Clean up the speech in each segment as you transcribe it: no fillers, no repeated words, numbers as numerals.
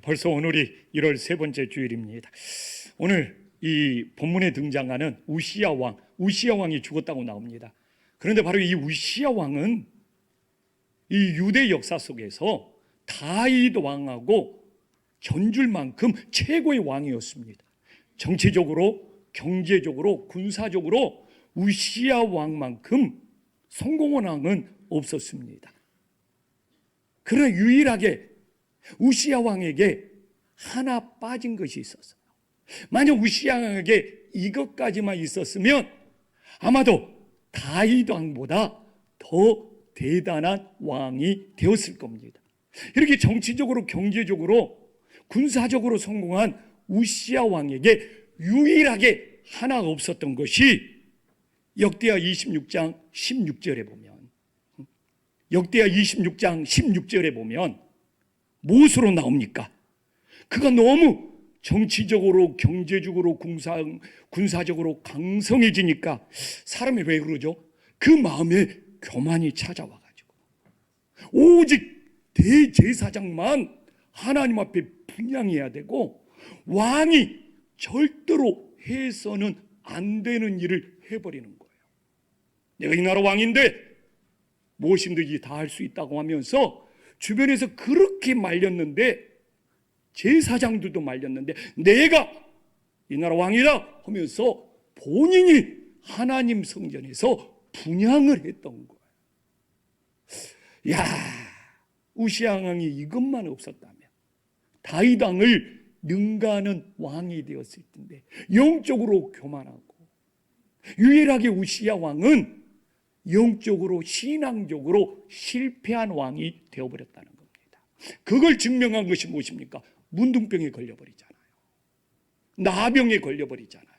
벌써 오늘이 1월 세 번째 주일입니다. 오늘 이 본문에 등장하는 우시야 왕이 죽었다고 나옵니다. 그런데 바로 이 우시야 왕은 이 유대 역사 속에서 다윗 왕하고 견줄 만큼 최고의 왕이었습니다. 정치적으로, 경제적으로, 군사적으로 우시야 왕만큼 성공한 왕은 없었습니다. 그러나 유일하게 우시야 왕에게 하나 빠진 것이 있었어요. 만약 우시야 왕에게 이것까지만 있었으면 아마도 다윗 왕보다 더 대단한 왕이 되었을 겁니다. 이렇게 정치적으로, 경제적으로, 군사적으로 성공한 우시야 왕에게 유일하게 하나 없었던 것이 역대하 26장 16절에 보면, 역대하 26장 16절에 보면 무엇으로 나옵니까? 그가 너무 정치적으로, 경제적으로, 군사적으로 강성해지니까 사람이 왜 그러죠? 그 마음에 교만이 찾아와가지고 오직 대제사장만 하나님 앞에 분향해야 되고 왕이 절대로 해서는 안 되는 일을 해버리는 거예요. 내가 이 나라 왕인데 무엇이든지 다 할 수 있다고 하면서 주변에서 그렇게 말렸는데, 제사장들도 말렸는데 내가 이 나라 왕이다 하면서 본인이 하나님 성전에서 분향을 했던 거예요. 야, 우시야 왕이 이것만 없었다면 다윗 왕을 능가하는 왕이 되었을 텐데, 영적으로 교만하고 유일하게 우시야 왕은 영적으로, 신앙적으로 실패한 왕이 되어버렸다는 겁니다. 그걸 증명한 것이 무엇입니까? 문둥병에 걸려버리잖아요. 나병에 걸려버리잖아요.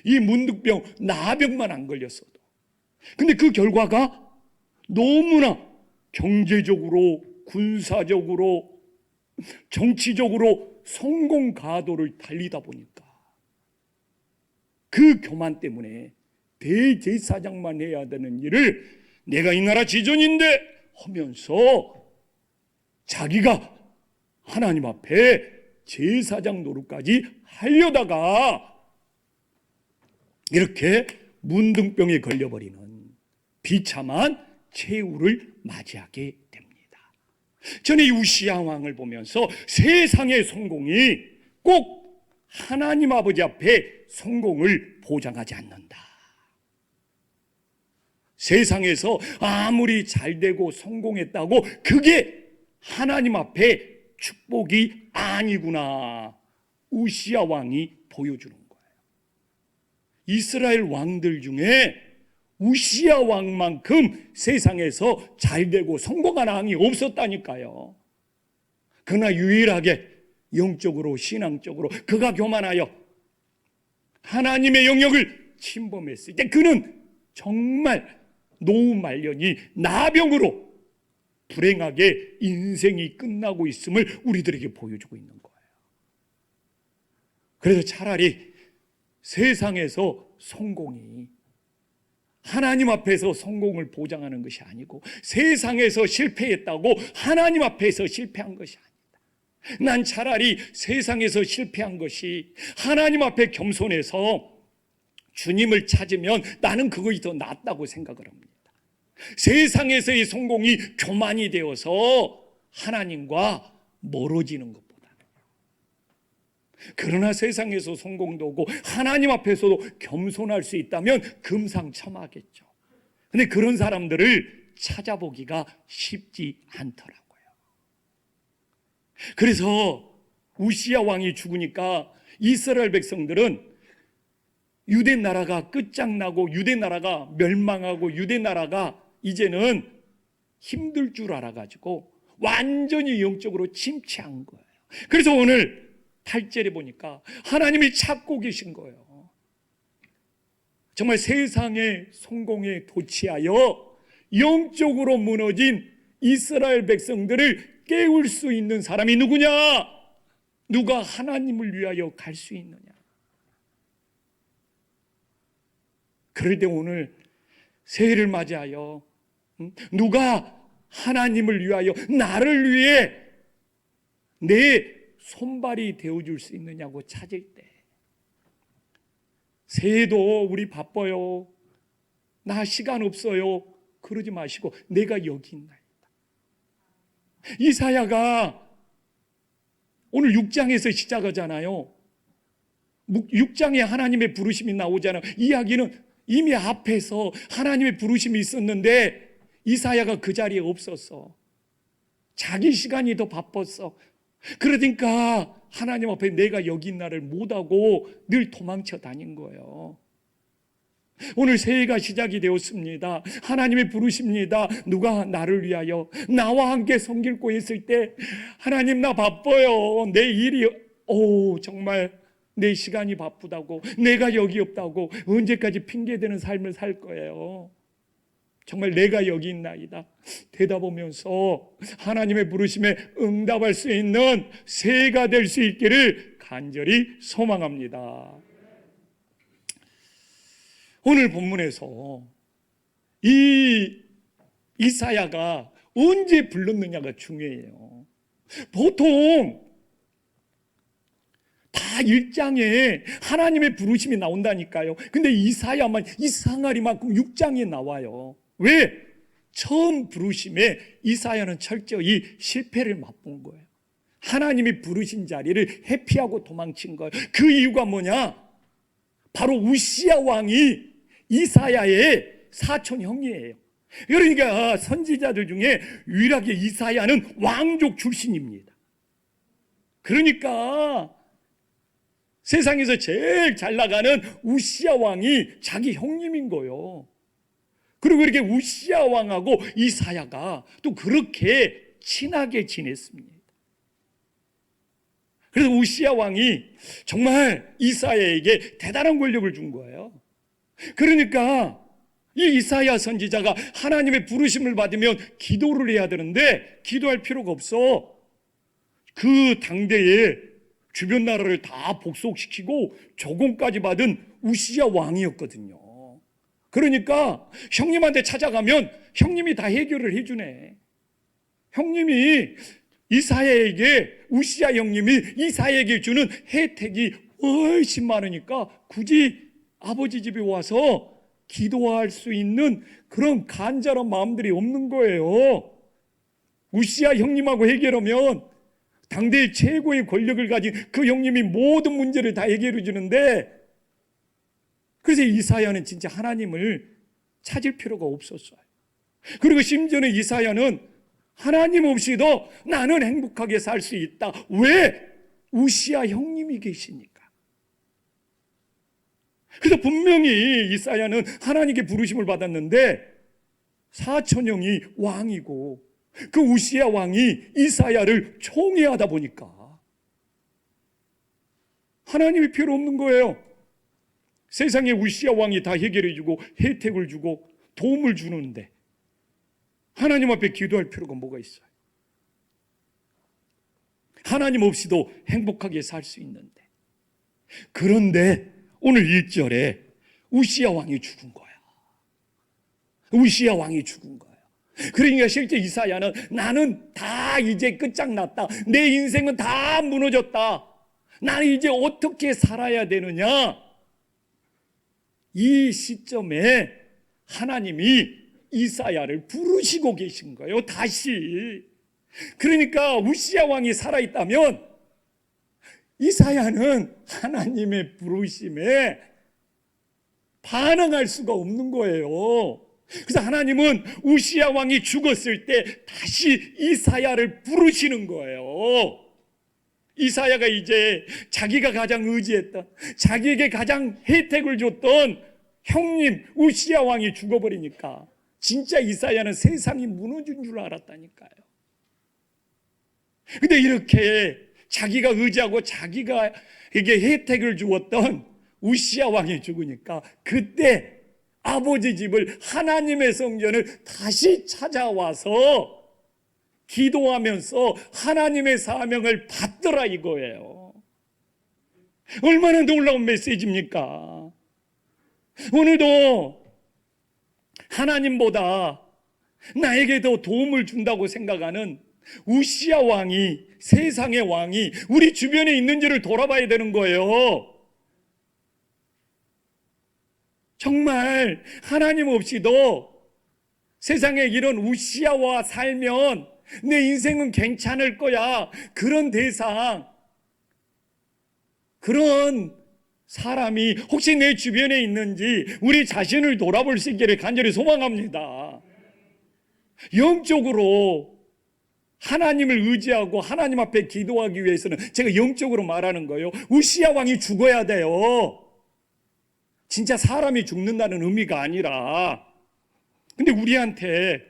이 문둥병, 나병만 안 걸렸어도. 근데 그 결과가 너무나 경제적으로, 군사적으로, 정치적으로 성공 가도를 달리다 보니까 그 교만 때문에 대제사장만 해야 되는 일을 내가 이 나라 지존인데 하면서 자기가 하나님 앞에 제사장 노릇까지 하려다가 이렇게 문둥병에 걸려버리는 비참한 최후를 맞이하게 됩니다. 저는 이 우시야 왕을 보면서 세상의 성공이 꼭 하나님 아버지 앞에 성공을 보장하지 않는다. 세상에서 아무리 잘되고 성공했다고 그게 하나님 앞에 축복이 아니구나, 우시야 왕이 보여주는 거예요. 이스라엘 왕들 중에 우시야 왕만큼 세상에서 잘되고 성공한 왕이 없었다니까요. 그러나 유일하게 영적으로, 신앙적으로 그가 교만하여 하나님의 영역을 침범했을 때 그는 정말 노후 말년이 나병으로 불행하게 인생이 끝나고 있음을 우리들에게 보여주고 있는 거예요. 그래서 차라리 세상에서 성공이 하나님 앞에서 성공을 보장하는 것이 아니고 세상에서 실패했다고 하나님 앞에서 실패한 것이 아니다. 난 차라리 세상에서 실패한 것이 하나님 앞에 겸손해서 주님을 찾으면 나는 그것이 더 낫다고 생각을 합니다. 세상에서의 성공이 교만이 되어서 하나님과 멀어지는 것보다, 그러나 세상에서 성공도 오고 하나님 앞에서도 겸손할 수 있다면 금상첨화겠죠. 그런데 그런 사람들을 찾아보기가 쉽지 않더라고요. 그래서 우시야 왕이 죽으니까 이스라엘 백성들은 유대 나라가 끝장나고 유대 나라가 멸망하고 유대 나라가 이제는 힘들 줄 알아가지고 완전히 영적으로 침체한 거예요. 그래서 오늘 8절에 보니까 하나님이 찾고 계신 거예요. 정말 세상의 성공에 도취하여 영적으로 무너진 이스라엘 백성들을 깨울 수 있는 사람이 누구냐? 누가 하나님을 위하여 갈 수 있느냐? 그럴 때 오늘 새해를 맞이하여 누가 하나님을 위하여, 나를 위해 내 손발이 되어줄 수 있느냐고 찾을 때, 새해도 우리 바빠요, 나 시간 없어요, 그러지 마시고 내가 여기 있나이다. 이사야가 오늘 6장에서 시작하잖아요. 6장에 하나님의 부르심이 나오잖아요. 이야기는 이미 앞에서 하나님의 부르심이 있었는데 이사야가 그 자리에 없었어. 자기 시간이 더 바빴어. 그러니까 하나님 앞에 내가 여기 있나를 못하고 늘 도망쳐 다닌 거예요. 오늘 새해가 시작이 되었습니다. 하나님의 부르십니다. 누가 나를 위하여 나와 함께 섬길 곳에 있을 때, 하나님 나 바빠요, 내 일이 정말 내 시간이 바쁘다고, 내가 여기 없다고 언제까지 핑계대는 삶을 살 거예요. 정말 내가 여기 있나이다 대답하면서 하나님의 부르심에 응답할 수 있는 새해가 될 수 있기를 간절히 소망합니다. 오늘 본문에서 이 이사야가 언제 불렀느냐가 중요해요. 보통 다 1장에 하나님의 부르심이 나온다니까요. 근데 이사야만 이상하리만큼 6장에 나와요. 왜? 처음 부르심에 이사야는 철저히 실패를 맛본 거예요. 하나님이 부르신 자리를 회피하고 도망친 거예요. 그 이유가 뭐냐? 바로 우시야 왕이 이사야의 사촌 형이에요. 그러니까 선지자들 중에 유일하게 이사야는 왕족 출신입니다. 그러니까 세상에서 제일 잘 나가는 우시야 왕이 자기 형님인 거예요. 그리고 이렇게 우시야 왕하고 이사야가 또 그렇게 친하게 지냈습니다. 그래서 우시야 왕이 정말 이사야에게 대단한 권력을 준 거예요. 그러니까 이 이사야 선지자가 하나님의 부르심을 받으면 기도를 해야 되는데 기도할 필요가 없어. 그 당대에 주변 나라를 다 복속시키고 조공까지 받은 우시야 왕이었거든요. 그러니까 형님한테 찾아가면 형님이 다 해결을 해주네. 형님이 우시야 형님이 이사야에게 주는 혜택이 훨씬 많으니까 굳이 아버지 집에 와서 기도할 수 있는 그런 간절한 마음들이 없는 거예요. 우시야 형님하고 해결하면 당대의 최고의 권력을 가진 그 형님이 모든 문제를 다 해결해 주는데, 그래서 이사야는 진짜 하나님을 찾을 필요가 없었어요. 그리고 심지어는 이사야는 하나님 없이도 나는 행복하게 살 수 있다. 왜? 우시야 형님이 계시니까. 그래서 분명히 이사야는 하나님께 부르심을 받았는데 사촌형이 왕이고 그 우시야 왕이 이사야를 총애하다 보니까 하나님이 필요 없는 거예요. 세상에 우시야 왕이 다 해결해 주고 혜택을 주고 도움을 주는데 하나님 앞에 기도할 필요가 뭐가 있어요? 하나님 없이도 행복하게 살 수 있는데. 그런데 오늘 1절에 우시야 왕이 죽은 거야. 우시야 왕이 죽은 거야. 그러니까 실제 이사야는 나는 다 이제 끝장났다. 내 인생은 다 무너졌다. 나는 이제 어떻게 살아야 되느냐? 이 시점에 하나님이 이사야를 부르시고 계신 거예요. 다시. 그러니까 우시야 왕이 살아있다면 이사야는 하나님의 부르심에 반응할 수가 없는 거예요. 그래서 하나님은 우시야 왕이 죽었을 때 다시 이사야를 부르시는 거예요. 이사야가 이제 자기가 가장 의지했던, 자기에게 가장 혜택을 줬던 형님 우시야 왕이 죽어버리니까 진짜 이사야는 세상이 무너진 줄 알았다니까요. 근데 이렇게 자기가 의지하고 자기가 에게 혜택을 주었던 우시야 왕이 죽으니까 그때 아버지 집을, 하나님의 성전을 다시 찾아와서 기도하면서 하나님의 사명을 받더라 이거예요. 얼마나 놀라운 메시지입니까? 오늘도 하나님보다 나에게 더 도움을 준다고 생각하는 우시야 왕이 세상의 왕이 우리 주변에 있는지를 돌아봐야 되는 거예요. 정말 하나님 없이도 세상에 이런 우시아와 살면 내 인생은 괜찮을 거야. 그런 대상, 그런 사람이 혹시 내 주변에 있는지 우리 자신을 돌아볼 수 있기를 간절히 소망합니다. 영적으로 하나님을 의지하고 하나님 앞에 기도하기 위해서는, 제가 영적으로 말하는 거예요, 우시아 왕이 죽어야 돼요. 진짜 사람이 죽는다는 의미가 아니라. 근데 우리한테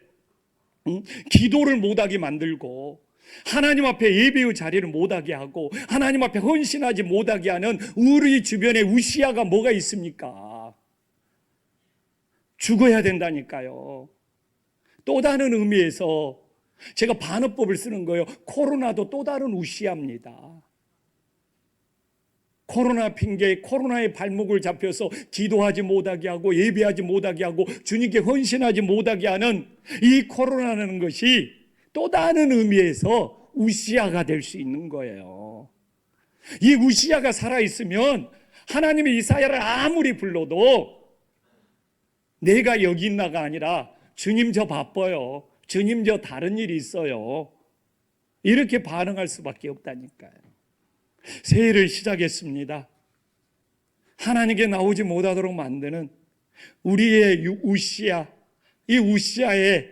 기도를 못하게 만들고 하나님 앞에 예배의 자리를 못하게 하고 하나님 앞에 헌신하지 못하게 하는 우리 주변에 우시아가 뭐가 있습니까? 죽어야 된다니까요. 또 다른 의미에서 제가 반어법을 쓰는 거예요. 코로나도 또 다른 우시아입니다. 코로나 핑계, 코로나의 발목을 잡혀서 기도하지 못하게 하고 예배하지 못하게 하고 주님께 헌신하지 못하게 하는 이 코로나라는 것이 또 다른 의미에서 우시아가 될 수 있는 거예요. 이 우시아가 살아있으면 하나님의 이사야를 아무리 불러도 내가 여기 있나가 아니라 주님 저 바빠요, 주님 저 다른 일이 있어요, 이렇게 반응할 수밖에 없다니까요. 새해를 시작했습니다. 하나님께 나오지 못하도록 만드는 우리의 우시아, 이 우시아에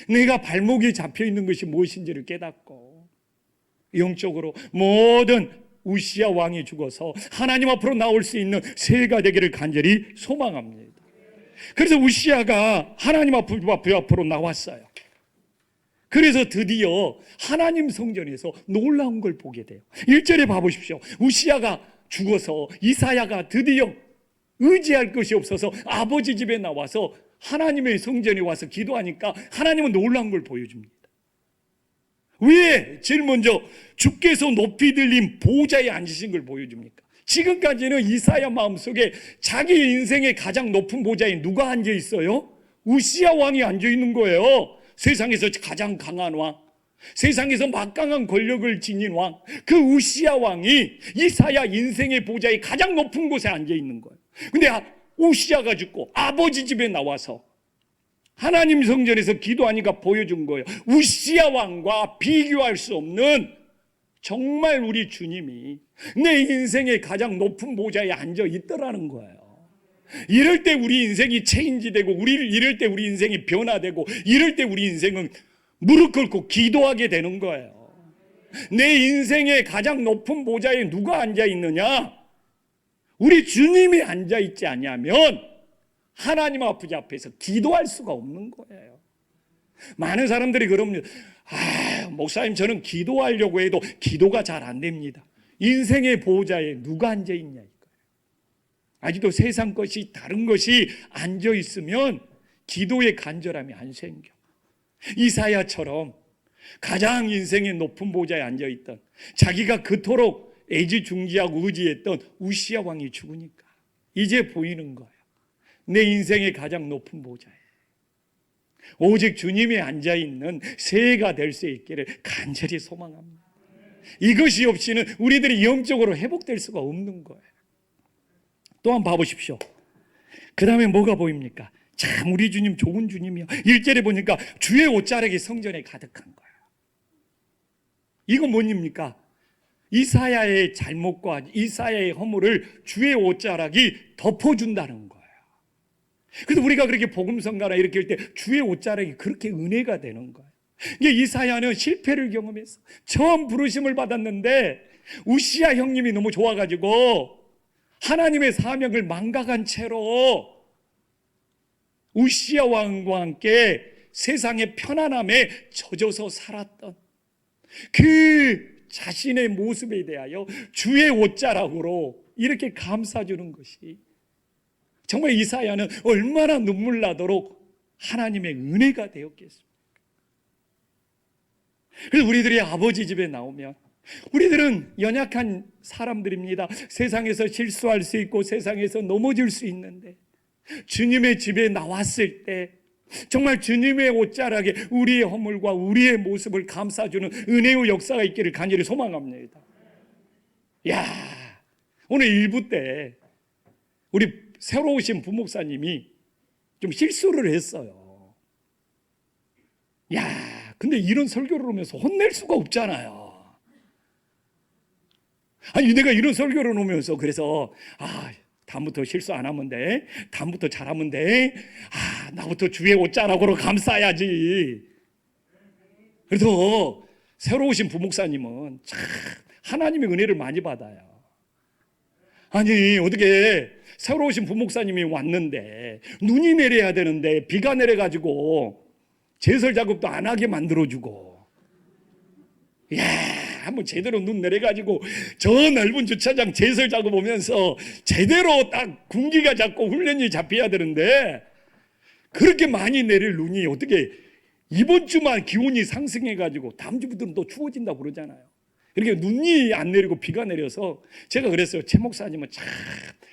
내가 발목이 잡혀 있는 것이 무엇인지를 깨닫고 영적으로 모든 우시아 왕이 죽어서 하나님 앞으로 나올 수 있는 새해가 되기를 간절히 소망합니다. 그래서 우시아가 하나님 앞으로 나왔어요. 그래서 드디어 하나님 성전에서 놀라운 걸 보게 돼요. 1절에 봐보십시오. 우시아가 죽어서 이사야가 드디어 의지할 것이 없어서 아버지 집에 나와서 하나님의 성전에 와서 기도하니까 하나님은 놀라운 걸 보여줍니다. 왜 제일 먼저 주께서 높이 들린 보좌에 앉으신 걸 보여줍니까? 지금까지는 이사야 마음속에 자기 인생의 가장 높은 보좌에 누가 앉아 있어요? 우시아 왕이 앉아 있는 거예요. 세상에서 가장 강한 왕, 세상에서 막강한 권력을 지닌 왕, 그 우시아 왕이 이사야 인생의 보좌의 가장 높은 곳에 앉아 있는 거예요. 근데 우시아가 죽고 아버지 집에 나와서 하나님 성전에서 기도하니까 보여준 거예요. 우시아 왕과 비교할 수 없는, 정말 우리 주님이 내 인생의 가장 높은 보좌에 앉아 있더라는 거예요. 이럴 때 우리 인생이 체인지되고, 이럴 때 우리 인생이 변화되고, 이럴 때 우리 인생은 무릎 꿇고 기도하게 되는 거예요. 내 인생의 가장 높은 보좌에 누가 앉아 있느냐? 우리 주님이 앉아 있지 않냐면 하나님 앞에서 기도할 수가 없는 거예요. 많은 사람들이 그럽니다. 목사님, 저는 기도하려고 해도 기도가 잘 안 됩니다. 인생의 보좌에 누가 앉아 있냐 이거예요. 아직도 세상 것이, 다른 것이 앉아 있으면 기도의 간절함이 안 생겨. 이사야처럼 가장 인생의 높은 보좌에 앉아 있던, 자기가 그토록 애지중지하고 의지했던 우시아 왕이 죽으니까 이제 보이는 거예요. 내 인생의 가장 높은 보좌에 오직 주님이 앉아있는 새해가 될 수 있기를 간절히 소망합니다. 이것이 없이는 우리들이 영적으로 회복될 수가 없는 거예요. 또 한번 봐보십시오. 그 다음에 뭐가 보입니까? 참 우리 주님 좋은 주님이요. 1절에 보니까 주의 옷자락이 성전에 가득한 거예요. 이건 뭐입니까? 이사야의 잘못과 이사야의 허물을 주의 옷자락이 덮어준다는 거예요. 그래서 우리가 그렇게 복음성가나 이렇게 할 때 주의 옷자락이 그렇게 은혜가 되는 거예요. 이사야는 실패를 경험했어. 처음 부르심을 받았는데 우시아 형님이 너무 좋아가지고 하나님의 사명을 망각한 채로 우시아 왕과 함께 세상의 편안함에 젖어서 살았던 그 자신의 모습에 대하여 주의 옷자락으로 이렇게 감싸주는 것이 정말 이사야는 얼마나 눈물 나도록 하나님의 은혜가 되었겠습니까? 그래서 우리들이 아버지 집에 나오면, 우리들은 연약한 사람들입니다. 세상에서 실수할 수 있고 세상에서 넘어질 수 있는데 주님의 집에 나왔을 때 정말 주님의 옷자락에 우리의 허물과 우리의 모습을 감싸주는 은혜의 역사가 있기를 간절히 소망합니다. 야, 오늘 일부 때 우리 새로 오신 부목사님이 좀 실수를 했어요. 야, 근데 이런 설교를 하면서 혼낼 수가 없잖아요. 아니, 내가 이런 설교를 하면서 그래서 다음부터 실수 안 하면 돼. 다음부터 잘하면 돼. 나부터 주의 옷자락으로 감싸야지. 그래서 새로 오신 부목사님은 참 하나님의 은혜를 많이 받아요. 아니, 어떻게 새로 오신 부목사님이 왔는데 눈이 내려야 되는데 비가 내려가지고 제설 작업도 안 하게 만들어주고, 이야, 한번 제대로 눈 내려가지고 저 넓은 주차장 제설 작업 오면서 제대로 딱 군기가 잡고 훈련이 잡혀야 되는데 그렇게 많이 내릴 눈이 어떻게 이번 주만 기온이 상승해가지고 다음 주부터는 또 추워진다고 그러잖아요. 이렇게 눈이 안 내리고 비가 내려서 제가 그랬어요. 최 목사님은 참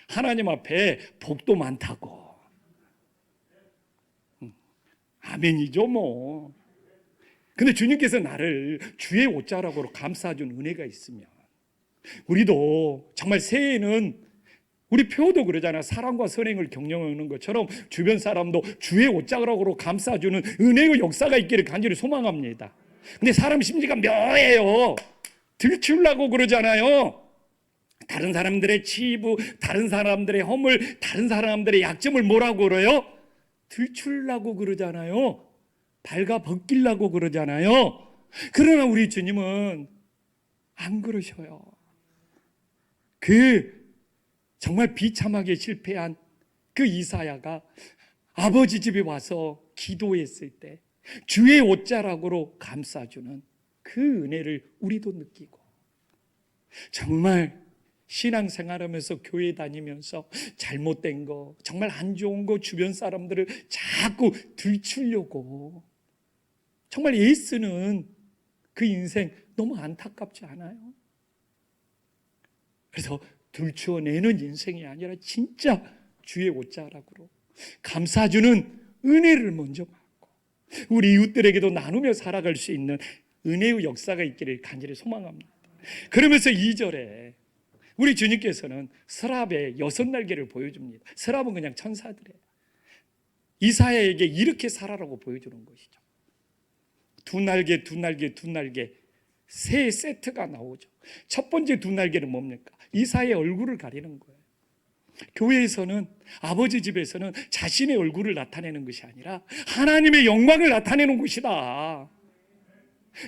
하나님 앞에 복도 많다고. 아멘이죠 뭐. 근데 주님께서 나를 주의 옷자락으로 감싸준 은혜가 있으면 우리도 정말 새해에는 우리 표도 그러잖아. 사랑과 선행을 경영하는 것처럼 주변 사람도 주의 옷자락으로 감싸주는 은혜의 역사가 있기를 간절히 소망합니다. 근데 사람 심리가 묘해요. 들추려고 그러잖아요. 다른 사람들의 치부, 다른 사람들의 허물, 다른 사람들의 약점을 뭐라고 그래요? 들추려고 그러잖아요. 발가 벗기려고 그러잖아요. 그러나 우리 주님은 안 그러셔요. 정말 비참하게 실패한 그 이사야가 아버지 집에 와서 기도했을 때 주의 옷자락으로 감싸주는 그 은혜를 우리도 느끼고, 정말 신앙생활하면서 교회 다니면서 잘못된 거, 정말 안 좋은 거 주변 사람들을 자꾸 들추려고, 정말 애쓰는 그 인생 너무 안타깝지 않아요? 그래서 들추어내는 인생이 아니라 진짜 주의 옷자락으로 감싸주는 은혜를 먼저 받고 우리 이웃들에게도 나누며 살아갈 수 있는 은혜의 역사가 있기를 간절히 소망합니다. 그러면서 2절에 우리 주님께서는 서랍의 6날개를 보여줍니다. 서랍은 그냥 천사들이에요. 이사야에게 이렇게 살아라고 보여주는 것이죠. 2날개, 2날개, 2날개 세 세트가 나오죠. 첫 번째 2날개는 뭡니까? 이사야의 얼굴을 가리는 거예요. 교회에서는, 아버지 집에서는 자신의 얼굴을 나타내는 것이 아니라 하나님의 영광을 나타내는 곳이다.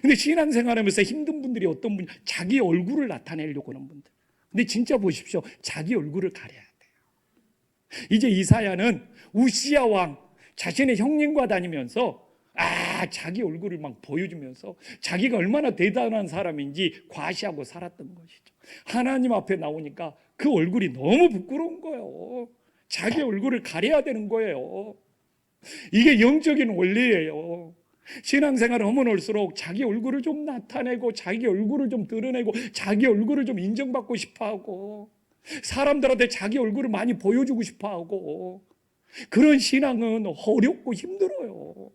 근데 신앙생활하면서 힘든 분들이 어떤 분이 자기 얼굴을 나타내려고 하는 분들. 근데 진짜 보십시오. 자기 얼굴을 가려야 돼요. 이제 이사야는 우시야 왕 자신의 형님과 다니면서 자기 얼굴을 막 보여주면서 자기가 얼마나 대단한 사람인지 과시하고 살았던 것이죠. 하나님 앞에 나오니까 그 얼굴이 너무 부끄러운 거예요. 자기 얼굴을 가려야 되는 거예요. 이게 영적인 원리예요. 신앙생활을 하면 할수록 자기 얼굴을 좀 나타내고 자기 얼굴을 좀 드러내고 자기 얼굴을 좀 인정받고 싶어하고 사람들한테 자기 얼굴을 많이 보여주고 싶어하고, 그런 신앙은 어렵고 힘들어요.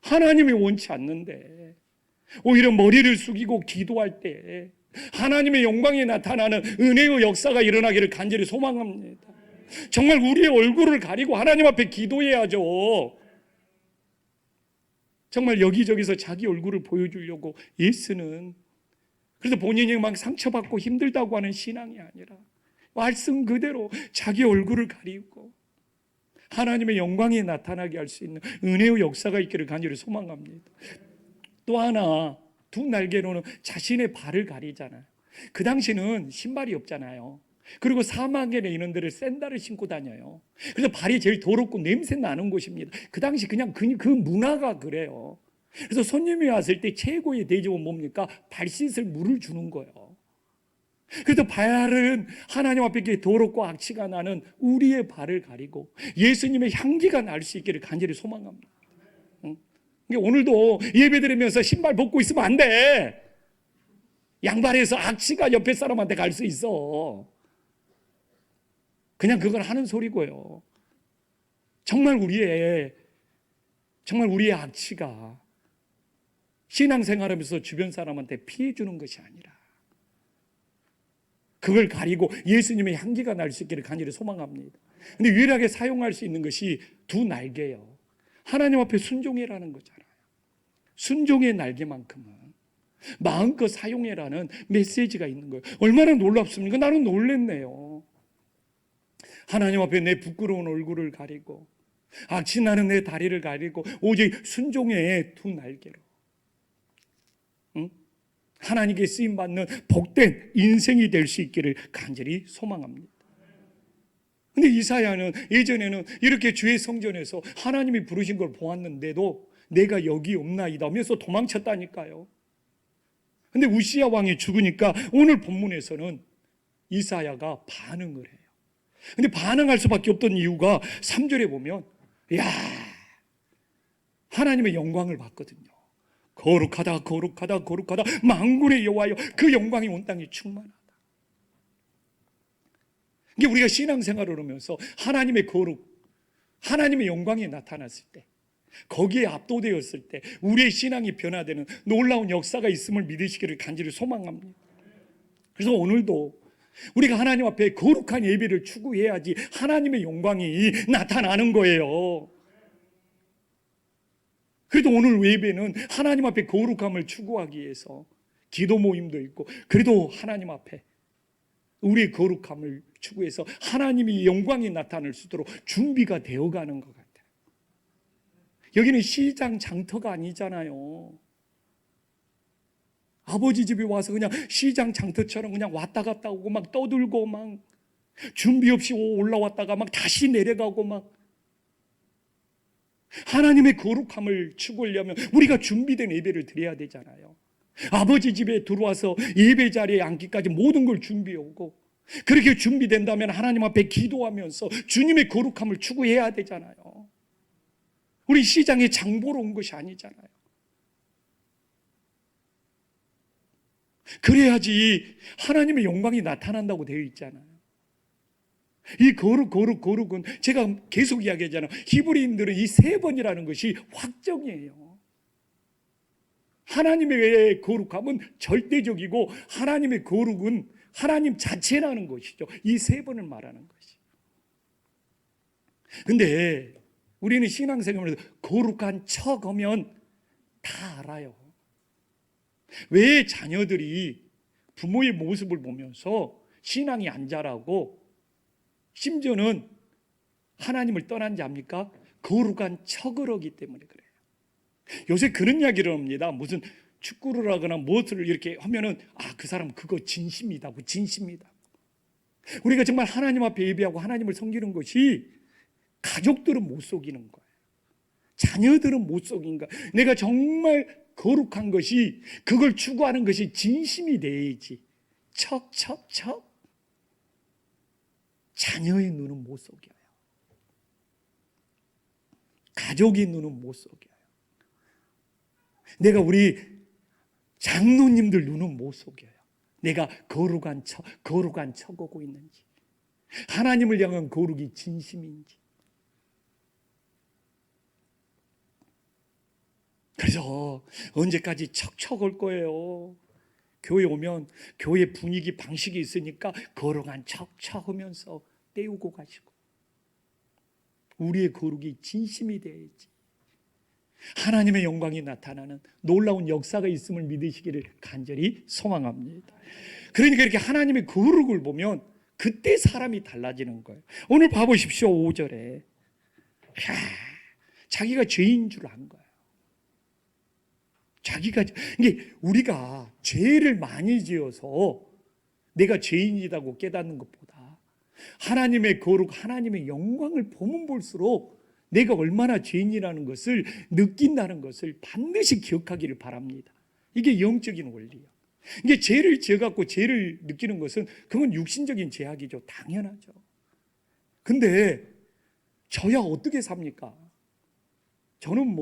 하나님이 원치 않는데 오히려 머리를 숙이고 기도할 때 하나님의 영광이 나타나는 은혜의 역사가 일어나기를 간절히 소망합니다. 정말 우리의 얼굴을 가리고 하나님 앞에 기도해야죠. 정말 여기저기서 자기 얼굴을 보여주려고 애쓰는, 그래서 본인이 막 상처받고 힘들다고 하는 신앙이 아니라 말씀 그대로 자기 얼굴을 가리고 하나님의 영광이 나타나게 할 수 있는 은혜의 역사가 있기를 간절히 소망합니다. 또 하나, 2날개로는 자신의 발을 가리잖아요. 그 당시는 신발이 없잖아요. 그리고 사막에 이런 데를 샌들을 신고 다녀요. 그래서 발이 제일 더럽고 냄새 나는 곳입니다. 그 당시 그냥 그 문화가 그래요. 그래서 손님이 왔을 때 최고의 대접은 뭡니까? 발 씻을 물을 주는 거예요. 그래서 발은 하나님 앞에 더럽고 악취가 나는 우리의 발을 가리고 예수님의 향기가 날 수 있기를 간절히 소망합니다. 오늘도 예배 드리면서 신발 벗고 있으면 안 돼. 양발에서 악취가 옆에 사람한테 갈 수 있어. 그냥 그건 하는 소리고요. 정말 우리의 정말 우리의 악취가 신앙생활하면서 주변 사람한테 피해 주는 것이 아니라 그걸 가리고 예수님의 향기가 날 수 있기를 간절히 소망합니다. 근데 유일하게 사용할 수 있는 것이 두 날개예요. 하나님 앞에 순종해라는 거잖아요. 순종의 날개만큼은 마음껏 사용해라는 메시지가 있는 거예요. 얼마나 놀랍습니까? 나는 놀랬네요. 하나님 앞에 내 부끄러운 얼굴을 가리고 악취나는 내 다리를 가리고 오직 순종의 두 날개로 하나님께 쓰임받는 복된 인생이 될 수 있기를 간절히 소망합니다. 근데 이사야는 예전에는 이렇게 주의 성전에서 하나님이 부르신 걸 보았는데도 내가 여기 없나이다 하면서 도망쳤다니까요. 근데 우시야 왕이 죽으니까 오늘 본문에서는 이사야가 반응을 해요. 근데 반응할 수밖에 없던 이유가 3절에 보면 하나님의 영광을 봤거든요. 거룩하다 거룩하다 거룩하다 만군의 여호와여 그 영광이 온 땅에 충만하다. 이게 우리가 신앙생활을 하면서 하나님의 거룩, 하나님의 영광이 나타났을 때 거기에 압도되었을 때 우리의 신앙이 변화되는 놀라운 역사가 있음을 믿으시기를 간절히 소망합니다. 그래서 오늘도 우리가 하나님 앞에 거룩한 예배를 추구해야지 하나님의 영광이 나타나는 거예요. 그래도 오늘 예배는 하나님 앞에 거룩함을 추구하기 위해서 기도 모임도 있고 그래도 하나님 앞에 우리의 거룩함을 추구해서 하나님의 영광이 나타날 수 있도록 준비가 되어가는 것 같아요. 여기는 시장 장터가 아니잖아요. 아버지 집에 와서 그냥 시장 장터처럼 그냥 왔다 갔다 오고 막 떠들고 막 준비 없이 올라왔다가 막 다시 내려가고 막 하나님의 거룩함을 추구하려면 우리가 준비된 예배를 드려야 되잖아요. 아버지 집에 들어와서 예배 자리에 앉기까지 모든 걸 준비해오고 그렇게 준비된다면 하나님 앞에 기도하면서 주님의 거룩함을 추구해야 되잖아요. 우리 시장에 장 보러 온 것이 아니잖아요. 그래야지 하나님의 영광이 나타난다고 되어 있잖아요. 이 거룩은 제가 계속 이야기하잖아요. 히브리인들은 이 3번이라는 것이 확정이에요. 하나님의 거룩함은 절대적이고 하나님의 거룩은 하나님 자체라는 것이죠. 이 3번을 말하는 것이. 근데 우리는 신앙생활에서 거룩한 척 하면 다 알아요. 왜 자녀들이 부모의 모습을 보면서 신앙이 안 자라고 심지어는 하나님을 떠난 자입니까? 거룩한 척을 하기 때문에 그래요. 요새 그런 이야기를 합니다. 무슨 축구를 하거나 무엇을 이렇게 하면은 그 사람 그거 진심이다. 진심이다. 우리가 정말 하나님 앞에 예배하고 하나님을 섬기는 것이 가족들은 못 속이는 거예요. 자녀들은 못 속인 거예요. 내가 정말 거룩한 것이 그걸 추구하는 것이 진심이 돼야지. 척. 자녀의 눈은 못 속여요. 가족의 눈은 못 속여요. 내가 우리 장로님들 눈은 못 속여요. 내가 거룩한 척하고 있는지, 하나님을 향한 거룩이 진심인지. 그래서 언제까지 척할 거예요? 교회 오면 교회 분위기 방식이 있으니까 거룩한 척하면서 때우고 가시고, 우리의 거룩이 진심이 돼야지 하나님의 영광이 나타나는 놀라운 역사가 있음을 믿으시기를 간절히 소망합니다. 그러니까 이렇게 하나님의 거룩을 보면 그때 사람이 달라지는 거예요. 오늘 봐보십시오. 5절에 자기가 죄인 줄 안 거예요. 이게 우리가 죄를 많이 지어서 내가 죄인이라고 깨닫는 것보다 하나님의 거룩, 하나님의 영광을 보면 볼수록 내가 얼마나 죄인이라는 것을 느낀다는 것을 반드시 기억하기를 바랍니다. 이게 영적인 원리예요. 이게 죄를 지어갖고 죄를 느끼는 것은 그건 육신적인 죄악이죠. 당연하죠. 근데 저야 어떻게 삽니까? 저는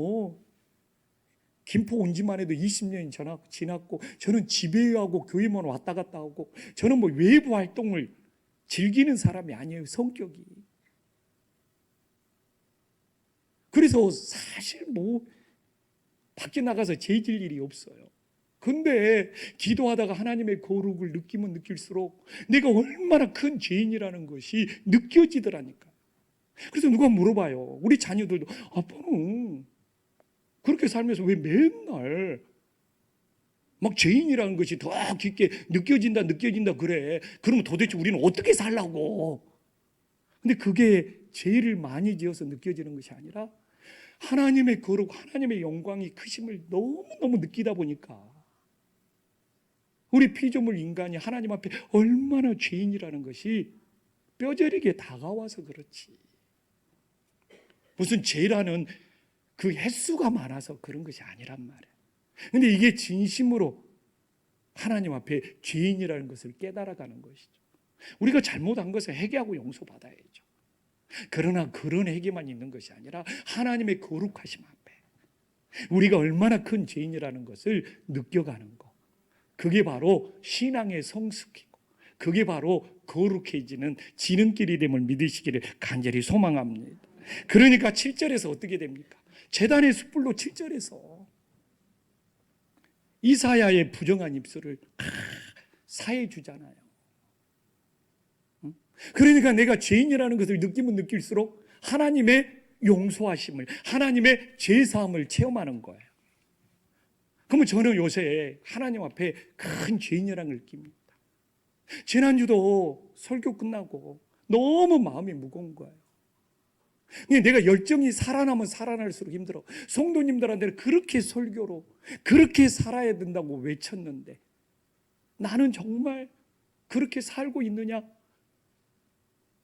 김포 온 지만 해도 20년이 지났고 저는 집에하고 교회만 왔다 갔다 하고 저는 외부 활동을 즐기는 사람이 아니에요. 성격이. 그래서 사실 뭐 밖에 나가서 죄질 일이 없어요. 근데 기도하다가 하나님의 거룩을 느끼면 느낄수록 내가 얼마나 큰 죄인이라는 것이 느껴지더라니까. 그래서 누가 물어봐요. 우리 자녀들도 아빠는 그렇게 살면서 왜 맨날 막 죄인이라는 것이 더 깊게 느껴진다 그래. 그러면 도대체 우리는 어떻게 살라고? 근데 그게 죄를 많이 지어서 느껴지는 것이 아니라 하나님의 거룩, 하나님의 영광이 크심을 너무너무 느끼다 보니까 우리 피조물 인간이 하나님 앞에 얼마나 죄인이라는 것이 뼈저리게 다가와서 그렇지. 무슨 죄라는 그 횟수가 많아서 그런 것이 아니란 말이에요. 근데 이게 진심으로 하나님 앞에 죄인이라는 것을 깨달아가는 것이죠. 우리가 잘못한 것을 회개하고 용서받아야죠. 그러나 그런 회개만 있는 것이 아니라 하나님의 거룩하심 앞에 우리가 얼마나 큰 죄인이라는 것을 느껴가는 것, 그게 바로 신앙의 성숙이고 그게 바로 거룩해지는 지름길이 됨을 믿으시기를 간절히 소망합니다. 그러니까 7절에서 어떻게 됩니까? 제단의 숯불로 7절에서 이사야의 부정한 입술을 사해 주잖아요. 그러니까 내가 죄인이라는 것을 느끼면 느낄수록 하나님의 용서하심을, 하나님의 죄사함을 체험하는 거예요. 그러면 저는 요새 하나님 앞에 큰 죄인이라는 걸 느낍니다. 지난주도 설교 끝나고 너무 마음이 무거운 거예요. 내가 열정이 살아나면 살아날수록 힘들어. 성도님들한테는 그렇게 설교로 그렇게 살아야 된다고 외쳤는데 나는 정말 그렇게 살고 있느냐?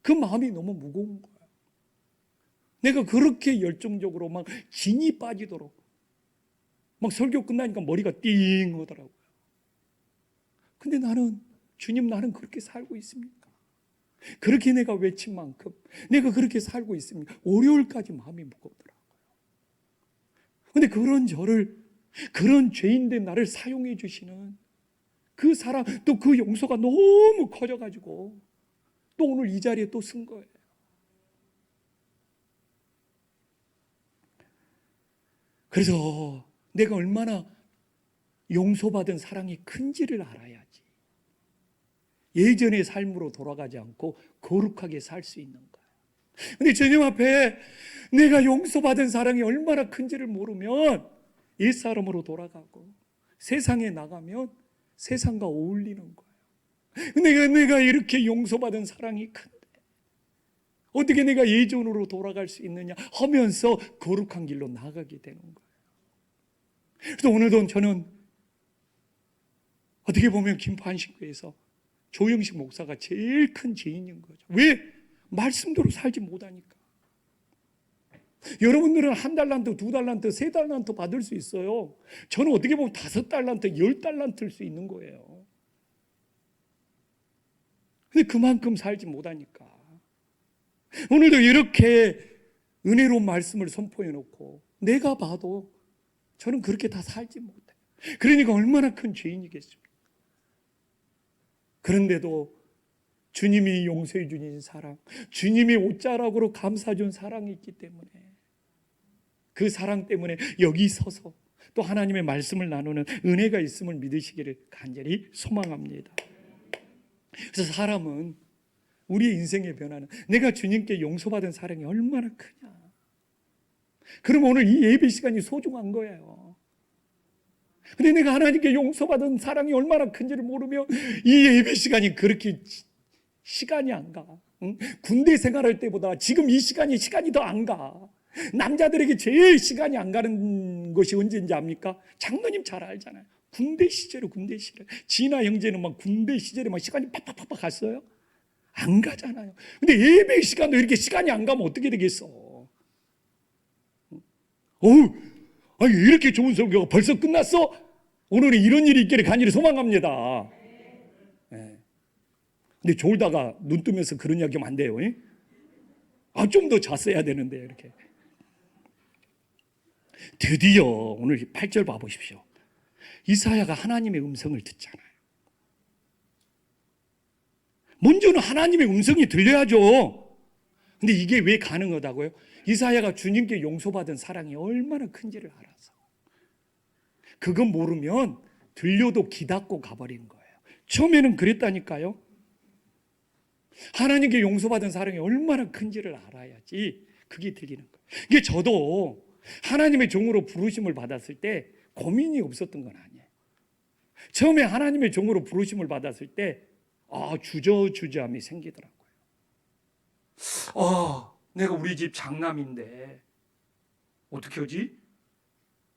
그 마음이 너무 무거운 거야. 내가 그렇게 열정적으로 막 진이 빠지도록 막 설교 끝나니까 머리가 띵 하더라고요. 근데 나는 주님, 나는 그렇게 살고 있습니까? 그렇게 내가 외친 만큼 내가 그렇게 살고 있습니까? 월요일까지 마음이 무겁더라고요. 근데 그런 저를, 그런 죄인된 나를 사용해 주시는 그 사랑, 또 그 용서가 너무 커져가지고 또 오늘 이 자리에 또 쓴 거예요. 그래서 내가 얼마나 용서받은 사랑이 큰지를 알아야지 예전의 삶으로 돌아가지 않고 거룩하게 살 수 있는 거예요. 근데 주님 앞에 내가 용서받은 사랑이 얼마나 큰지를 모르면 옛사람으로 돌아가고 세상에 나가면 세상과 어울리는 거예요. 내가 이렇게 용서받은 사랑이 큰데 어떻게 내가 예전으로 돌아갈 수 있느냐 하면서 거룩한 길로 나가게 되는 거예요. 그래서 오늘도 저는 어떻게 보면 김포한신교에서 조영식 목사가 제일 큰 죄인인 거죠. 왜? 말씀대로 살지 못하니까. 여러분들은 1달란트, 2달란트, 3달란트 받을 수 있어요. 저는 어떻게 보면 5달란트, 10달란트일 수 있는 거예요. 근데 그만큼 살지 못하니까. 오늘도 이렇게 은혜로운 말씀을 선포해 놓고 내가 봐도 저는 그렇게 다 살지 못해요. 그러니까 얼마나 큰 죄인이겠습니까? 그런데도 주님이 용서해 주신 사랑, 주님이 옷자락으로 감싸준 사랑이 있기 때문에 그 사랑 때문에 여기 서서 또 하나님의 말씀을 나누는 은혜가 있음을 믿으시기를 간절히 소망합니다. 그래서 사람은 우리의 인생의 변화는 내가 주님께 용서받은 사랑이 얼마나 크냐. 그럼 오늘 이 예배 시간이 소중한 거예요. 근데 내가 하나님께 용서받은 사랑이 얼마나 큰지를 모르면 이 예배 시간이 그렇게 시간이 안 가. 응? 군대 생활할 때보다 지금 이 시간이 더 안 가. 남자들에게 제일 시간이 안 가는 것이 언제인지 압니까? 장로님 잘 알잖아요. 군대 시절에 진아 형제는 막 군대 시절에 막 시간이 팍팍팍 갔어요? 안 가잖아요. 근데 예배 시간도 이렇게 시간이 안 가면 어떻게 되겠어? 아니 이렇게 좋은 설교가 벌써 끝났어? 오늘은 이런 일이 있기를 간절히 소망합니다. 네. 근데 졸다가 눈 뜨면서 그런 이야기 하면 안 돼요. 좀 더 잤어야 되는데 이렇게. 드디어 오늘 8절 봐보십시오. 이사야가 하나님의 음성을 듣잖아요. 먼저는 하나님의 음성이 들려야죠. 근데 이게 왜 가능하다고요? 이사야가 주님께 용서받은 사랑이 얼마나 큰지를 알아서. 그건 모르면 들려도 기닫고 가버리는 거예요. 처음에는 그랬다니까요. 하나님께 용서받은 사랑이 얼마나 큰지를 알아야지 그게 들리는 거예요. 이게 저도 하나님의 종으로 부르심을 받았을 때 고민이 없었던 건 아니에요. 처음에 하나님의 종으로 부르심을 받았을 때 주저주저함이 생기더라고요. 내가 우리 집 장남인데 어떻게 하지?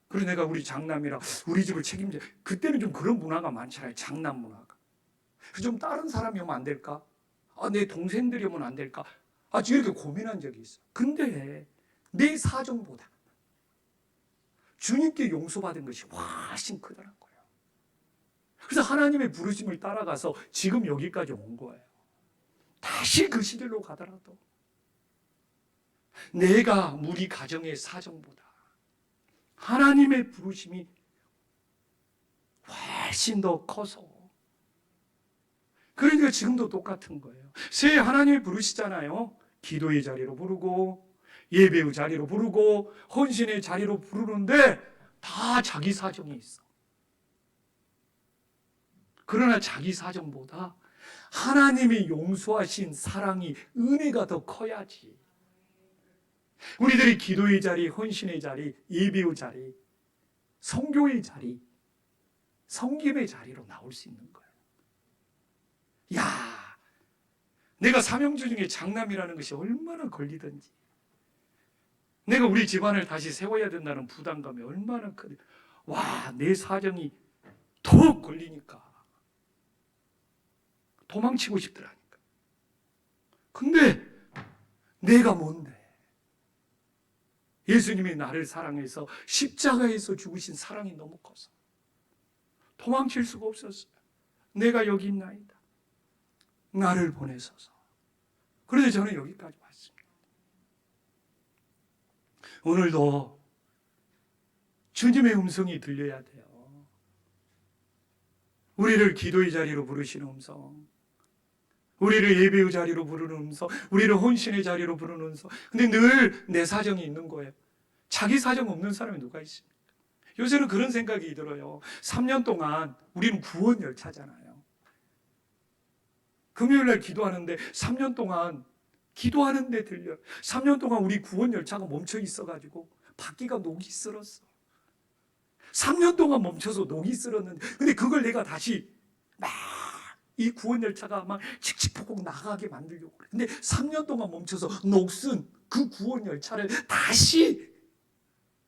그래서 내가 우리 장남이라 우리 집을 책임져. 그때는 좀 그런 문화가 많잖아요. 장남 문화가. 좀 다른 사람이 오면 안 될까? 내 동생들이 오면 안 될까? 이렇게 고민한 적이 있어. 근데 내 사정보다 주님께 용서받은 것이 훨씬 크더라고요. 그래서 하나님의 부르심을 따라가서 지금 여기까지 온 거예요. 다시 그 시절로 가더라도 내가 우리 가정의 사정보다 하나님의 부르심이 훨씬 더 커서, 그러니까 지금도 똑같은 거예요. 새 하나님이 부르시잖아요. 기도의 자리로 부르고 예배의 자리로 부르고 헌신의 자리로 부르는데 다 자기 사정이 있어. 그러나 자기 사정보다 하나님이 용서하신 사랑이, 은혜가 더 커야지. 우리들이 기도의 자리, 헌신의 자리, 예배의 자리, 선교의 자리, 섬김의 자리로 나올 수 있는 거예요. 내가 사명주 중에 장남이라는 것이 얼마나 걸리든지, 내가 우리 집안을 다시 세워야 된다는 부담감이 얼마나 크든지, 내 사정이 더 걸리니까 도망치고 싶더라니까. 근데 내가 뭔데? 예수님이 나를 사랑해서 십자가에서 죽으신 사랑이 너무 커서 도망칠 수가 없었어요. 내가 여기 있나이다. 나를 보내소서. 그래서 저는 여기까지 왔습니다. 오늘도 주님의 음성이 들려야 돼요. 우리를 기도의 자리로 부르시는 음성, 우리를 예배의 자리로 부르는 음성, 우리를 헌신의 자리로 부르는 음성. 근데 늘 내 사정이 있는 거예요. 자기 사정 없는 사람이 누가 있습니까? 요새는 그런 생각이 들어요. 3년 동안 우리는 구원 열차잖아요. 금요일날 기도하는데 3년 동안 기도하는데 들려요. 3년 동안 우리 구원 열차가 멈춰 있어가지고 바퀴가 녹이 쓸었어. 3년 동안 멈춰서 녹이 쓸었는데, 근데 그걸 내가 다시 막 이 구원 열차가 막 칙칙폭폭 나가게 만들려고 그래. 근데 3년 동안 멈춰서 녹슨 그 구원 열차를 다시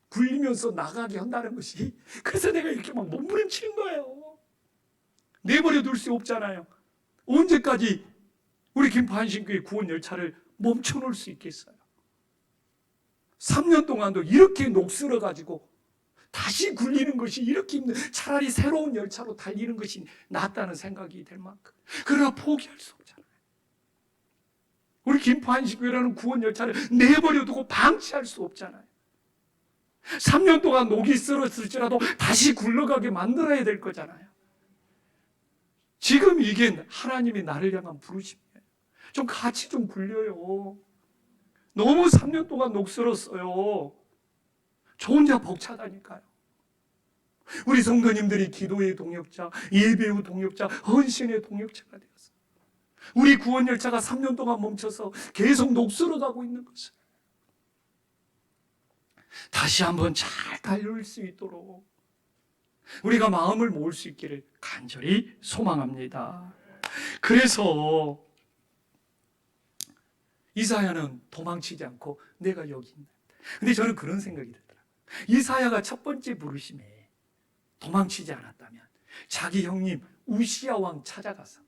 굴리면서 나가게 한다는 것이, 그래서 내가 이렇게 막 몸부림치는 거예요. 내버려 둘 수 없잖아요. 언제까지 우리 김포한신교회 구원 열차를 멈춰놓을 수 있겠어요? 3년 동안도 이렇게 녹슬어가지고 다시 굴리는 것이 이렇게 힘든, 차라리 새로운 열차로 달리는 것이 낫다는 생각이 될 만큼. 그러나 포기할 수 없잖아요. 우리 김포한신교회라는 구원 열차를 내버려 두고 방치할 수 없잖아요. 3년 동안 녹이 쓸었을지라도 다시 굴러가게 만들어야 될 거잖아요. 지금 이게 하나님이 나를 향한 부르심이에요. 좀 같이 좀 굴려요. 너무 3년 동안 녹슬었어요. 저 혼자 벅차다니까요. 우리 성도님들이 기도의 동역자, 예배의 동역자, 헌신의 동역자가 되었어요. 우리 구원 열차가 3년 동안 멈춰서 계속 녹슬어가고 있는 것을 다시 한번 잘 달릴 수 있도록 우리가 마음을 모을 수 있기를 간절히 소망합니다. 그래서 이사야는 도망치지 않고 내가 여기 있네. 근데 저는 그런 생각이 들더라고요. 이사야가 첫 번째 부르심에 도망치지 않았다면 자기 형님 우시야 왕 찾아가서,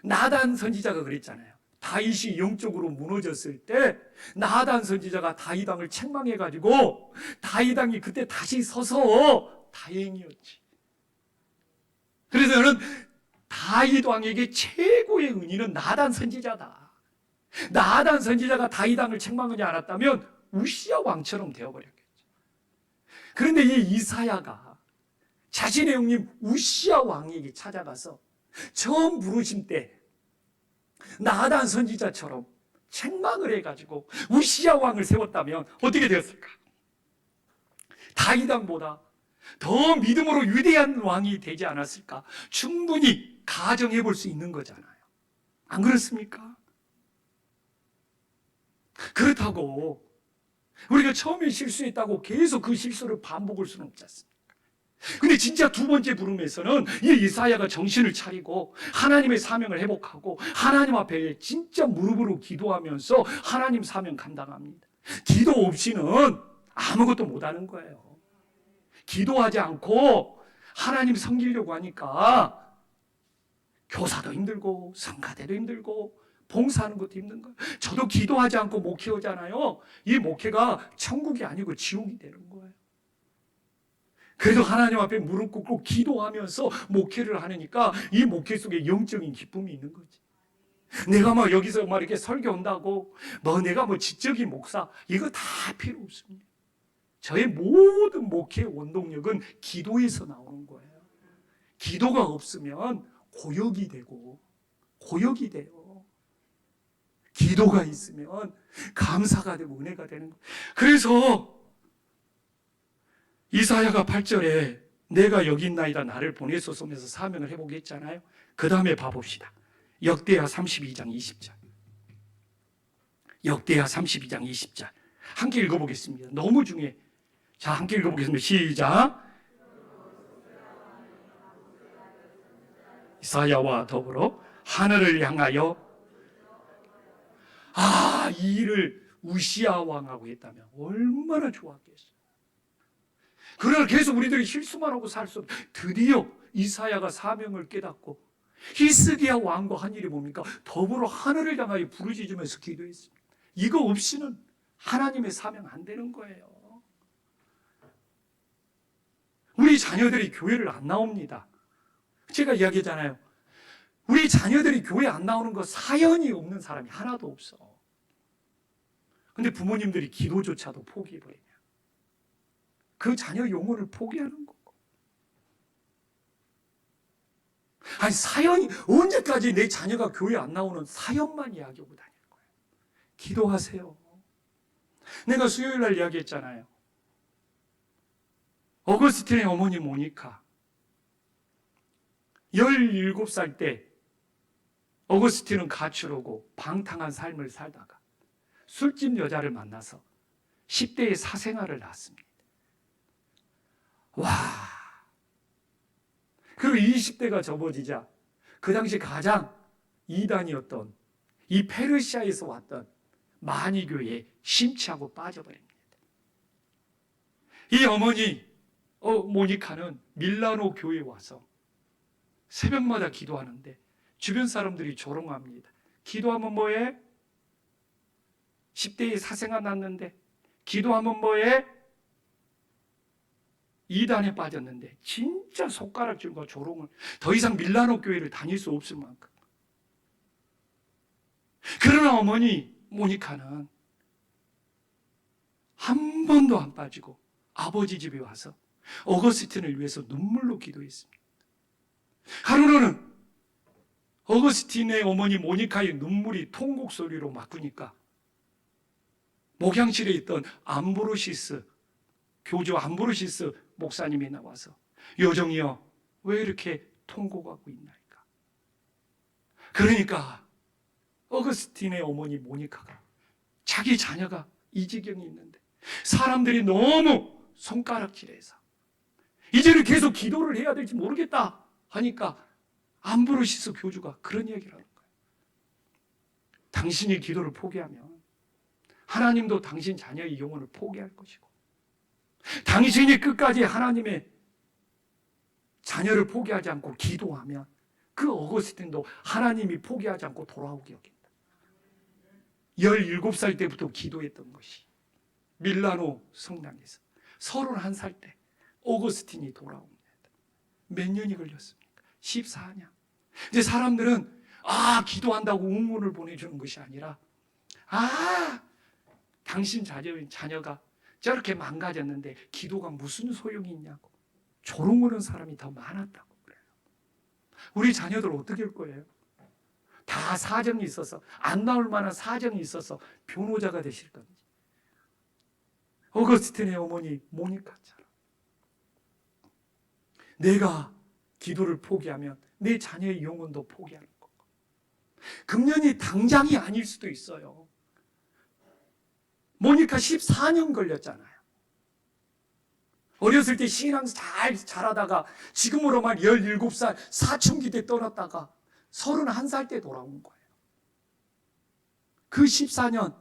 나단 선지자가 그랬잖아요. 다윗이 영적으로 무너졌을 때 나단 선지자가 다윗 왕을 책망해가지고 다윗 왕이 그때 다시 서서 다행이었지. 그래서 저는 다윗 왕에게 최고의 은인은 나단 선지자다. 나단 선지자가 다윗 왕을 책망하지 않았다면 우시야 왕처럼 되어버렸겠죠. 그런데 이 이사야가 자신의 형님 우시야 왕에게 찾아가서 처음 부르심 때 나단 선지자처럼 책망을 해가지고 우시야 왕을 세웠다면 어떻게 되었을까? 다윗 왕보다 더 믿음으로 위대한 왕이 되지 않았을까? 충분히 가정해 볼 수 있는 거잖아요. 안 그렇습니까? 그렇다고 우리가 처음에 실수했다고 계속 그 실수를 반복할 수는 없지 않습니까? 근데 진짜 두 번째 부름에서는 이 이사야가 정신을 차리고 하나님의 사명을 회복하고 하나님 앞에 진짜 무릎으로 기도하면서 하나님 사명 감당합니다. 기도 없이는 아무것도 못하는 거예요. 기도하지 않고 하나님 섬기려고 하니까 교사도 힘들고 성가대도 힘들고 봉사하는 것도 힘든 거예요. 저도 기도하지 않고 목회하잖아요. 이 목회가 천국이 아니고 지옥이 되는 거예요. 그래도 하나님 앞에 무릎 꿇고 기도하면서 목회를 하니까 이 목회 속에 영적인 기쁨이 있는 거지. 내가 막 여기서 막 이렇게 설교한다고 내가 지적인 목사 이거 다 필요 없습니다. 저의 모든 목회의 원동력은 기도에서 나오는 거예요. 기도가 없으면 고역이 돼요. 기도가 있으면 감사가 되고 은혜가 되는 거예요. 그래서 이사야가 8절에 내가 여기 있나이다 나를 보내소서 하면서 사명을 해보겠잖아요. 그 다음에 봐봅시다. 역대하 32장 20절. 역대하 32장 20절. 함께 읽어보겠습니다. 너무 중요해. 자, 함께 읽어보겠습니다. 시작. 이사야와 더불어 하늘을 향하여 이 일을 우시야 왕하고 했다면 얼마나 좋았겠어요. 그러나 계속 우리들이 실수만 하고 살 수 없어요. 드디어 이사야가 사명을 깨닫고 히스기야 왕과 한 일이 뭡니까? 더불어 하늘을 향하여 부르짖으면서 기도했습니다. 이거 없이는 하나님의 사명 안 되는 거예요. 우리 자녀들이 교회를 안 나옵니다. 제가 이야기했잖아요. 우리 자녀들이 교회 안 나오는 거 사연이 없는 사람이 하나도 없어. 근데 부모님들이 기도조차도 포기해버리냐. 그 자녀 영혼을 포기하는 거고. 아니 사연이 언제까지 내 자녀가 교회 안 나오는 사연만 이야기하고 다닐 거예요. 기도하세요. 내가 수요일 날 이야기했잖아요. 어거스틴의 어머니 모니카 17살 때 어거스틴은 가출하고 방탕한 삶을 살다가 술집 여자를 만나서 10대의 사생활을 낳았습니다. 와. 그리고 20대가 접어지자 그 당시 가장 이단이었던 이 페르시아에서 왔던 마니교회에 심취하고 빠져버립니다. 이 어머니 모니카는 밀라노 교회에 와서 새벽마다 기도하는데 주변 사람들이 조롱합니다. 기도하면 뭐해? 10대에 사생활 났는데 기도하면 뭐해? 이단에 빠졌는데 진짜 손가락질과 조롱을 더 이상 밀라노 교회를 다닐 수 없을 만큼. 그러나 어머니 모니카는 한 번도 안 빠지고 아버지 집에 와서 어거스틴을 위해서 눈물로 기도했습니다. 하루는 어거스틴의 어머니 모니카의 눈물이 통곡 소리로 바꾸니까 목양실에 있던 암브로시스 교주 암브로시스 목사님이 나와서 여정이여 왜 이렇게 통곡하고 있나이까. 그러니까 어거스틴의 어머니 모니카가 자기 자녀가 이 지경이 있는데 사람들이 너무 손가락질해서 이제는 계속 기도를 해야 될지 모르겠다 하니까 암브로시스 교주가 그런 얘기를 하는 거예요. 당신이 기도를 포기하면 하나님도 당신 자녀의 영혼을 포기할 것이고 당신이 끝까지 하나님의 자녀를 포기하지 않고 기도하면 그 어거스틴도 하나님이 포기하지 않고 돌아오게 여긴다. 17살 때부터 기도했던 것이 밀라노 성당에서 31살 때 어거스틴이 돌아옵니다. 몇 년이 걸렸습니까? 14년. 이제 사람들은 기도한다고 응원을 보내주는 것이 아니라 당신 자녀가 저렇게 망가졌는데 기도가 무슨 소용이 있냐고 조롱하는 사람이 더 많았다고 그래요. 우리 자녀들 어떻게 할 거예요? 다 다 사정이 있어서 안 나올 만한 사정이 있어서 변호자가 되실 건지, 어거스틴의 어머니 모니카처럼 내가 기도를 포기하면 내 자녀의 영혼도 포기하는 거고, 금년이 당장이 아닐 수도 있어요. 모니카 14년 걸렸잖아요. 어렸을 때 신앙 잘 자라다가 지금으로만 17살 사춘기 때 떠났다가 31살 때 돌아온 거예요. 그 14년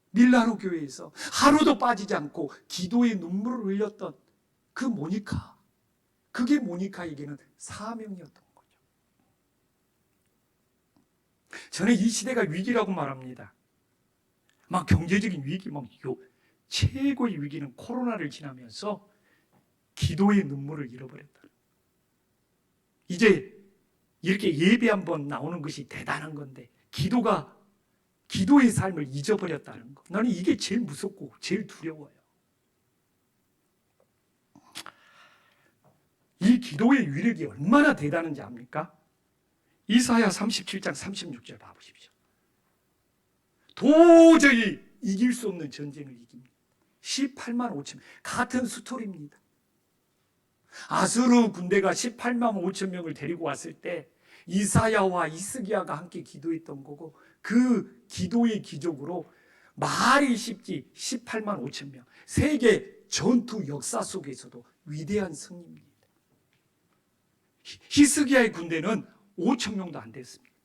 밀라노 교회에서 하루도 빠지지 않고 기도의 눈물을 흘렸던 그 모니카, 그게 모니카에게는 사명이었던 거죠. 저는 이 시대가 위기라고 말합니다. 막 경제적인 위기, 최고의 위기는 코로나를 지나면서 기도의 눈물을 잃어버렸다. 이제 이렇게 예배 한번 나오는 것이 대단한 건데 기도의 삶을 잊어버렸다는 거. 나는 이게 제일 무섭고 제일 두려워요. 이 기도의 위력이 얼마나 대단한지 압니까? 이사야 37장 36절 봐보십시오. 도저히 이길 수 없는 전쟁을 이깁니다. 18만 5천 명, 같은 스토리입니다. 아수르 군대가 18만 5천 명을 데리고 왔을 때 이사야와 히스기야가 함께 기도했던 거고, 그 기도의 기적으로 말이 쉽지 18만 5천 명, 세계 전투 역사 속에서도 위대한 승리입니다. 히스기야의 군대는 5천 명도 안 됐습니다.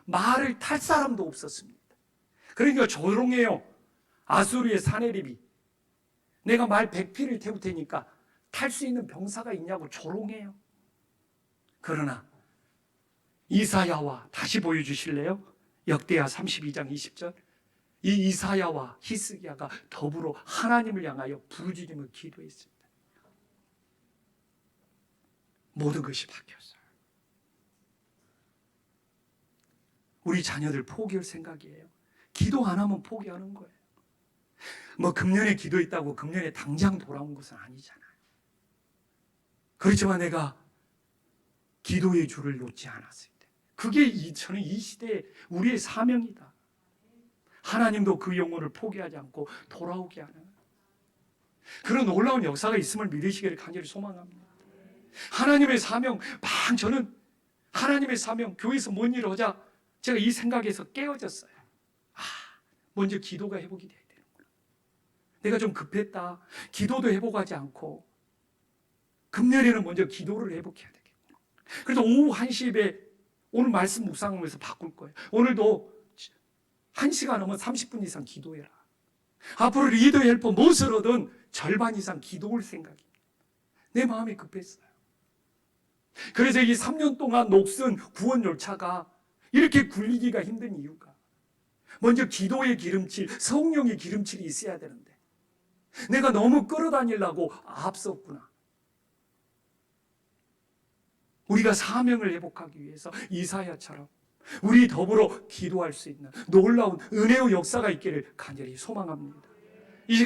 말을 탈 사람도 없었습니다. 그러니까 조롱해요. 아수르의 사네립이 내가 말 100피를 태울 테니까 탈 수 있는 병사가 있냐고 조롱해요. 그러나 이사야와, 다시 보여주실래요? 역대하 32장 20절. 이 이사야와 히스기야가 더불어 하나님을 향하여 부르짖으며 기도했습니다. 모든 것이 바뀌었어요. 우리 자녀들 포기할 생각이에요. 기도 안 하면 포기하는 거예요. 금년에 기도했다고 금년에 당장 돌아온 것은 아니잖아요. 그렇지만 내가 기도의 줄을 놓지 않았을 때, 그게 저는 이 시대에 우리의 사명이다. 하나님도 그 영혼을 포기하지 않고 돌아오게 하는 그런 놀라운 역사가 있음을 믿으시기를 간절히 소망합니다. 하나님의 사명, 저는 하나님의 사명, 교회에서 뭔 일을 하자 제가 이 생각에서 깨어졌어요. 먼저 기도가 회복이 돼야 되는구나. 내가 좀 급했다. 기도도 회복하지 않고 금년에는 먼저 기도를 회복해야 되겠구나. 그래서 오후 1시에 오늘 말씀 묵상하면서 바꿀 거예요. 오늘도 1시간 넘으면 30분 이상 기도해라. 앞으로 리더 헬퍼 무엇으로든 절반 이상 기도할 생각입니다. 내 마음이 급했어요. 그래서 이 3년 동안 녹슨 구원 열차가 이렇게 굴리기가 힘든 이유가, 먼저 기도의 기름칠, 성령의 기름칠이 있어야 되는데 내가 너무 끌어다니려고 앞섰구나. 우리가 사명을 회복하기 위해서 이사야처럼 우리 더불어 기도할 수 있는 놀라운 은혜의 역사가 있기를 간절히 소망합니다.